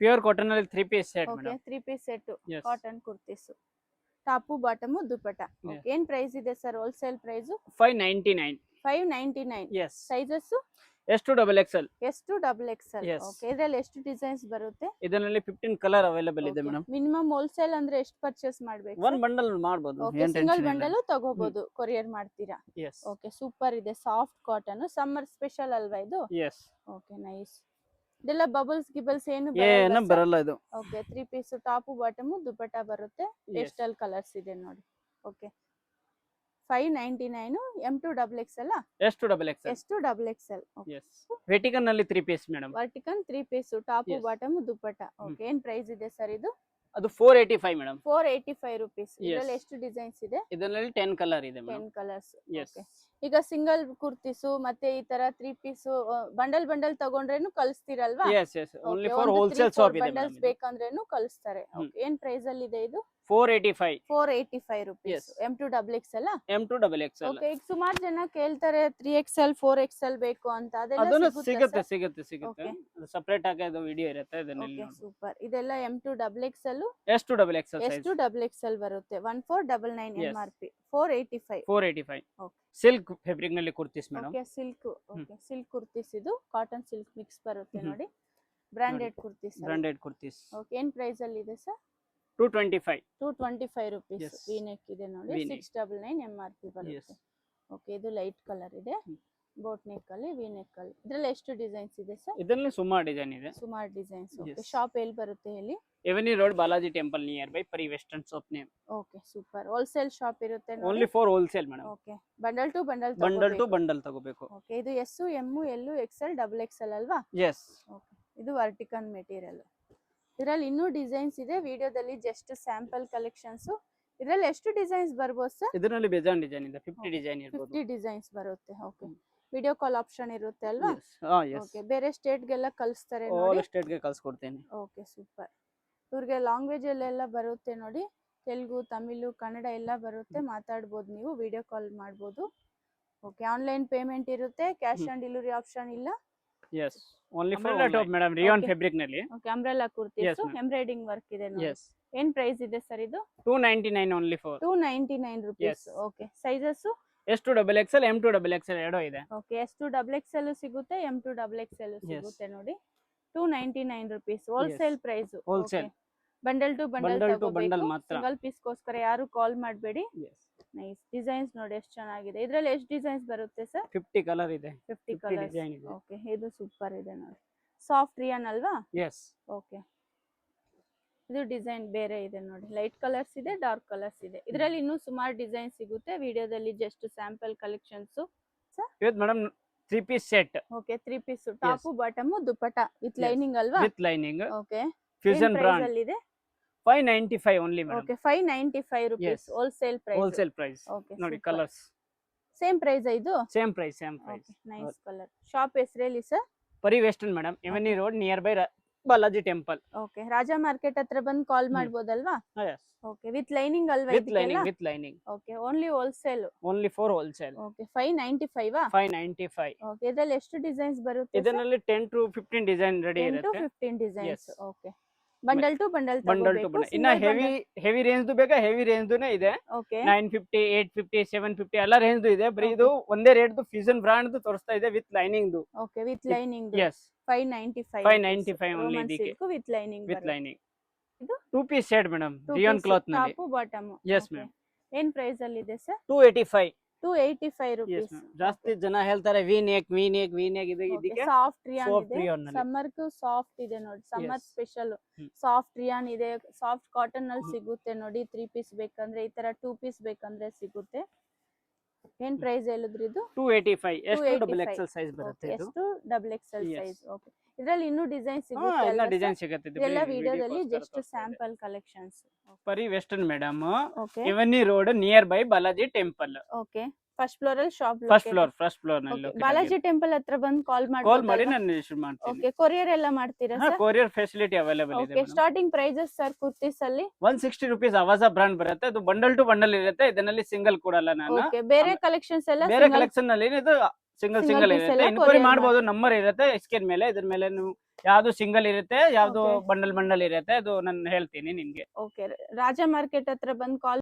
Pure cotton ಅಲ್ಲಿ 3 piece set okay madam. 3 piece set Yes. Cotton kurtis top bottom dupatta. Yes. Okay ಏನ್ price ಇದೆ sir wholesale price? 599. 599. Yes. Sizes S2 double XL. ಎಷ್ಟು double XL. Yes. Okay ಇದರಲ್ಲಿ ಎಷ್ಟು designs ಬರುತ್ತೆ? ಇದರಲ್ಲಿ 15 colour available ಇದೆ madam. Minimum wholesale ಅಂದ್ರೆ ಎಷ್ಟು ಪರ್ಚೇಸ್ ಮಾಡ್ಬೇಕು? ಒನ್ ಬಂಡಲ್ ಮಾಡಬಹುದು, ಓಕೆ ಏನ್ ಸಿಂಗಲ್ ಟೆನ್ಷನ್ ಇಲ್ಲ. ಬಂಡಲ್ ತಗೋಬಹುದು, ಕೊರಿಯರ್ ಮಾಡ್ತೀರಾ? Yes. ಓಕೆ ಸೂಪರ್ ಇದೆ, ಸಾಫ್ಟ್ ಕಾಟನ್, ಸಮ್ಮರ್ ಸ್ಪೆಷಲ್ ಅಲ್ವಾ ಇದು? Yes. Okay nice. ಇದೆಲ್ಲ ಬಬಲ್ಸ್ ಗಿಬಲ್ಸ್ ಏನು ಏನು ಬರಲ್ಲ ಇದು. Okay 3 piece top bottom dupatta ಬರುತ್ತೆ. Yes. ಪೇಸ್ಟಲ್ ಕಲರ್ಸ್ ಇದೆ ನೋಡಿ. Okay 599 M2 double XL. S2 double XL. ಎಷ್ಟು ಡಬಲ್ ಎಕ್ಸೆಲ್. Yes. Vatican ನಲ್ಲಿ 3 ಪೀಸ್ ಮೇಡಮ್. Vertical 3 piece top Yes. Bottom dupatta. Okay ಏನ್ ಪ್ರೈಸ್ ಇದೆ ಸರ್ ಇದು? ಅದು 485 ಮೇಡಮ್. 485 ರುಪೀಸ್. Yes. ಇದರಲ್ಲಿ ಎಷ್ಟು ಡಿಸೈನ್ಸ್ ಇದೆ? ಇದರಲ್ಲಿ 10 ಕಲರ್ ಇದೆ ಮೇಡಮ್. 10 ಕಲರ್ಸ್. Yes. ಓಕೆ ಈಗ ಸಿಂಗಲ್ ಕುರ್ತೀಸು ಮತ್ತೆ ಈ ತರ 3 ಪೀಸ್ ಬಂಡಲ್ ಬಂಡಲ್ ತಗೊಂಡ್ರೇನು ಕಳಿಸ್ತೀರಲ್ವಾ? Yes, yes. Only for wholesale shop ಇದೆ ಬಂಡಲ್ಸ್ ಮೇಡಮ್. ಬೇಕಂದ್ರೇನು ಕಳಿಸ್ತಾರೆ. ಓಕೆ ಏನ್ ಪ್ರೈಸ್ ಅಲ್ಲಿ ಇದೆ ಇದು? 485. 485 rupees. Yes. M2 double XL. M2 double XL. Okay ಈಗ ಸುಮಾರು ಜನ ಕೇಳ್ತಾರೆ 3XL 4XL ಬೇಕು ಅಂತ, ಅದನ್ನು ಅದೆಲ್ಲ ಸಿಗುತ್ತೆ ಸಿಗುತ್ತೆ? ಸಿಗುತ್ತೆ ಸಿಗುತ್ತೆ. Okay. ಅದು ಸಪರೇಟ್ ಆಗಿ ಅದು ವಿಡಿಯೋ ಇರುತ್ತೆ, ಅದನ್ನ ಇಲ್ಲಿ ಓಕೆ ನೋಡಿ. ಸೂಪರ್. ಇದೆಲ್ಲ M2 double XL. S2 double XL size. ಎಷ್ಟು ಡಬಲ್ ಎಕ್ಸೆಲ್ ಬರುತ್ತೆ? 1499 Yes. MRP 485. 485. Okay. Silk fabric ನಲ್ಲಿ kurtis madam. Okay silk. Okay silk kurtis ಇದು ಕಾಟನ್ ಸಿಲ್ಕ್ ಮಿಕ್ಸ್ ಬರುತ್ತೆ ನೋಡಿ. Branded kurtis. Branded kurtis. Okay ಏನ್ ಪ್ರೈಸ್ ಅಲ್ಲಿ ಇದೆ sir? 225. 225 rupees. Yes. V neck ಇದೆ ನೋಡಿ. V neck. 699 MRP ಬರುತ್ತೆ. ಓಕೆ ಇದು ಲೈಟ್ ಕಲರ್ ಇದೆ. ಬೋಟ್ ನೆಕ್ ಅಲ್ಲಿ ವಿ ನೆಕ್ ಅಲ್ಲಿ. ಇದ್ರಲ್ಲಿ ಎಷ್ಟು ಡಿಸೈನ್ಸ್ ಇದೆ ಸರ್? ಇದರಲ್ಲಿ ಸುಮಾರು ಡಿಸೈನ್ ಇದೆ. ಸುಮಾರು ಡಿಸೈನ್ಸ್. Okay Yes. ಶಾಪ್ ಎಲ್ಲಿ ಬರುತ್ತೆ ಹೇಳಿ? Avenue road Balaji temple nearby Pari western shop name. Okay super. Wholesale shop ಇರುತ್ತೆ ನೋಡಿ. Only for wholesale madam. Okay bundle to bundle bundle to bundle ತಗೋಬೇಕು. ಓಕೆ ಇದು S M L XL double XL ಅಲ್ವಾ? Yes. Okay ಇದು vertical material. ಇದರಲ್ಲಿ ಇನ್ನೂ designs ಇದೆ, ವಿಡಿಯೋದಲ್ಲಿ ಜಸ್ಟ್ ಸ್ಯಾಂಪಲ್ ಕಲೆಕ್ಷನ್ಸ್. ಇದರಲ್ಲಿ ಎಷ್ಟು ಡಿಸೈನ್ಸ್ ಬರ್ಬೋದು ಸರ್? ಇದರಲ್ಲಿ ಬೇಜಾನ್ ಡಿಸೈನ್ ಇದೆ, 50 ಡಿಸೈನ್ ಇರಬಹುದು. 50 ಡಿಸೈನ್ಸ್ ಬರುತ್ತೆ. ಓಕೆ ವಿಡಿಯೋ ಕಾಲ್ ಆಪ್ಷನ್ ಇರುತ್ತೆ ಅಲ್ವಾ? Yes. ಓಕೆ ಬೇರೆ ಸ್ಟೇಟ್ ಗೆಲ್ಲ ಕಳಿಸ್ತಾರೆ ಆಲ್ ನೋಡಿ. ಸ್ಟೇಟ್ ಗೆ ಕಳ್ಸಿಕೊಡ್ತೇನೆ. Okay super. ಇವ್ರಿಗೆ ಲ್ಯಾಂಗ್ವೇಜ್ ಅಲ್ಲೆಲ್ಲ ಬರುತ್ತೆ ನೋಡಿ, ತೆಲುಗು ತಮಿಳು ಕನ್ನಡ ಎಲ್ಲ ಬರುತ್ತೆ, ಮಾತಾಡ್ಬೋದು ನೀವು, ವಿಡಿಯೋ ಕಾಲ್ ಮಾಡ್ಬೋದು. ಓಕೆ ಆನ್ಲೈನ್ ಪೇಮೆಂಟ್ ಇರುತ್ತೆ, ಕ್ಯಾಶ್ ಆನ್ ಡೆಲಿವರಿ ಆಪ್ಷನ್ ಇಲ್ಲ. Yes. Only for Umbrella top madam, rayon Okay. fabric ನಲ್ಲಿ. Okay umbrella Yes, kurtis ma'am. Embroidering work ಇದೆ ನೋಡಿ. Yes. ಏನ್ ಪ್ರೈಸ್ ಇದೆ ಸರ್ ಇದು? 299 only for. 299 rupees. Yes. Okay sizes? S2 double XL, M2 double XL ಎರಡೂ ಇದೆ. Okay S2 double XL ಸಿಗುತ್ತೆ, M2 double Excel ಸಿಗುತ್ತೆ ನೋಡಿ. 299 rupees wholesale price. Wholesale. Bundle to Bundle to bundle bundle ಮಾತ್ರ. Single piece ಗೋಸ್ಕರ ಯಾರು ಕಾಲ್ ಮಾಡಬೇಡಿ. Yes. Nice designs ನೋಡಿ ಎಷ್ಟು ಚೆನ್ನಾಗಿದೆ. ಇದರಲ್ಲಿ ಎಷ್ಟು ಡಿಸೈನ್ಸ್ ಬರುತ್ತೆ ಸರ್? 50 ಕಲರ್ ಇದೆ. 50 50 ಕಲರ್ಸ್. ಡಿಸೈನ್ ಇದೆ. ಓಕೆ ಇದು ಸೂಪರ್ ಇದೆ ನೋಡಿ. ಸಾಫ್ಟ್ ರಿಯಾನ್ ಅಲ್ವಾ? Yes. ಓಕೆ ಇದು ಡಿಸೈನ್ ಬೇರೆ ಇದೆ ನೋಡಿ, ಲೈಟ್ ಕಲರ್ಸ್ ಇದೆ, ಡಾರ್ಕ್ ಕಲರ್ಸ್ ಇದೆ. ಇದರಲ್ಲಿ ಇನ್ನೂ ಸುಮಾರು ಡಿಸೈನ್ ಸಿಗುತ್ತೆ, ವಿಡಿಯೋದಲ್ಲಿ ಜಸ್ಟ್ ಸ್ಯಾಂಪಲ್ ಕಲೆಕ್ಷನ್ಸ್. ಇವತ್ತು madam 3 piece set okay 3 piece top bottom dupatta with Yes. Lining ಅಲ್ವಾ? With lining. Okay fusion brand. ಅಲ್ಲಿ ಇದೆ 595 only madam. Okay 595 rupees Yes. Wholesale price. Wholesale price. Okay ನೋಡಿ ಕಲರ್ಸ್ ಸೇಮ್ ಪ್ರೈಸ್ ಇದು? Same price, same price. Okay nice colour. Shop ಹೆಸರು ಹೇಳಿ sir? Pari western madam, avenue road nearby Balaji temple. Okay Raja market ಹತ್ರ ಬಂದು call ಮಾಡ್ಬೋದಲ್ವಾ? Yes. Okay with lining ಅಲ್ವಾ? With lining, with lining. Okay only wholesale. Only for wholesale. Okay 595 ಆ? 595. Okay ಇದರಲ್ಲಿ ಎಷ್ಟು designs ಬರುತ್ತೆ? ಇದರಲ್ಲಿ 10 to 15 ಡಿಸೈನ್ ರೆಡಿ 10 to ಇರುತ್ತೆ. 15 designs. Yes. Okay bundle to bundle bundle to bundle. ಇನ್ನ heavy range ಬೇಕಾ? Heavy range ಇದೆ. ಓಕೆ 950, 850, 750 ಎಲ್ಲ ರೇಂಜ್ ಇದೆ. ಬರೀ ಇದು ಒಂದೇ ರೇಟ್ ಫ್ಯೂಷನ್ ಬ್ರಾಂಡ್ ತೋರಿಸ್ತಾ ಇದೆ with lining. Okay with lining. Yes 595. 595 only ಇದಕ್ಕೆ. With lining. With lining. ಇದು 2 piece set madam, rayon cloth ನಲ್ಲಿ. Top bottom. Yes, ma'am. ಏನ್ ಪ್ರೈಸ್ ಅಲ್ಲಿ ಇದೆ ಸರ್? 285. 285 Yes, rupees. ma'am. ಜಾಸ್ತಿ ಜನ ಹೇಳ್ತಾರೆ ವಿ ನೆಕ್ ಇದೆ. ಇದಕ್ಕೆ ಸಾಫ್ಟ್ ರಿಯಾನ್ soft ಇದೆ, rayon ನಲ್ಲಿ. ಸಮ್ಮರ್ ಗೂ ಸಾಫ್ಟ್ ಇದೆ ನೋಡಿ, ಸಮ್ಮರ್ Yes. ಸ್ಪೆಷಲ್ ಹ್ಮ್. ಸಾಫ್ಟ್ ರಿಯಾನ್ ಇದೆ, ಸಾಫ್ಟ್ ಕಾಟನ್ ಅಲ್ಲಿ ಸಿಗುತ್ತೆ ನೋಡಿ. 3 ಪೀಸ್ ಬೇಕಂದ್ರೆ ಈ ತರ, 2 ಪೀಸ್ ಬೇಕಂದ್ರೆ ಸಿಗುತ್ತೆ. ಏನ್ ಪ್ರೈಸ್ ಹೇಳಿದ್ರಿ ಇದು? 285. ಎಷ್ಟು ಡಬಲ್ 285. ಎಕ್ಸೆಲ್ ಸೈಜ್ ಬರುತ್ತೆ ಇದು. ಎಷ್ಟು double XL Yes. Size. Okay ಇದರಲ್ಲಿ ಇನ್ನೂ ಡಿಸೈನ್ ಎಲ್ಲ ಸಿಗುತ್ತೆ ಡಿಸೈನ್ ಸಿಗುತ್ತೆ. ಇದೆಲ್ಲ ವಿಡಿಯೋದಲ್ಲಿ just sample collections. Pari western madam, okay avenue road nearby Balaji temple. Okay first floor ಅಲ್ಲಿ ಶಾಪ್. ಫಸ್ಟ್ ಫ್ಲೋರ್ ನಲ್ಲಿ ಬಾಲಾಜಿ ಟೆಂಪಲ್ ಹತ್ರ ಬಂದು ಕಾಲ್ ಕಾಲ್ ಮಾಡಿ ಮಾಡಿ. ನಾನು ಇಶ್ಯೂ ಮಾಡ್ತೀನಿ. ಓಕೆ ಕೊರಿಯರ್ ಎಲ್ಲ ಮಾಡ್ತೀರಾ ಸರ್? ಕೊರಿಯರ್ ಫೆಸಿಲಿಟಿ ಅವೈಲೇಬಲ್ ಇದೆ okay madam. Starting prices sir kurtis ಅಲ್ಲಿ? 160 rupees ಅವಾಜ ಬ್ರಾಂಡ್ ಬರುತ್ತೆ. ಅದು ಬಂಡಲ್ ಟು ಬಂಡಲ್ ಇರುತ್ತೆ. ಇದರಲ್ಲಿ ಸಿಂಗಲ್ ಕೊಡಲ್ಲ ನಾನು. ಓಕೆ ಬೇರೆ ಕಲೆಕ್ಷನ್ಸ್ ಎಲ್ಲ ಬೇರೆ single- ಕಲೆಕ್ಷನ್ ನಲ್ಲಿ ಇದು ಸಿಂಗಲ್ Single piece ಇರುತ್ತೆ. ಎಲ್ಲ ಇನ್ಕ್ವೈರಿ courier ಮಾಡಬಹುದು. ನಂಬರ್ ಇರುತ್ತೆ ಸ್ಕ್ರೀನ್ ಮೇಲೆ. ಇದ್ರ ಮೇಲೆ ನೀವು ಯಾವ್ದು ಸಿಂಗಲ್ ಇರುತ್ತೆ, ಯಾವ್ದು Okay. ಬಂಡಲ್ ಇರುತ್ತೆ, ಅದು ನಾನು ಹೇಳ್ತೀನಿ ನಿಮ್ಗೆ. ಓಕೆ, ರಾಜ ಮಾರ್ಕೆಟ್ ಹತ್ರ ಬಂದು ಕಾಲ್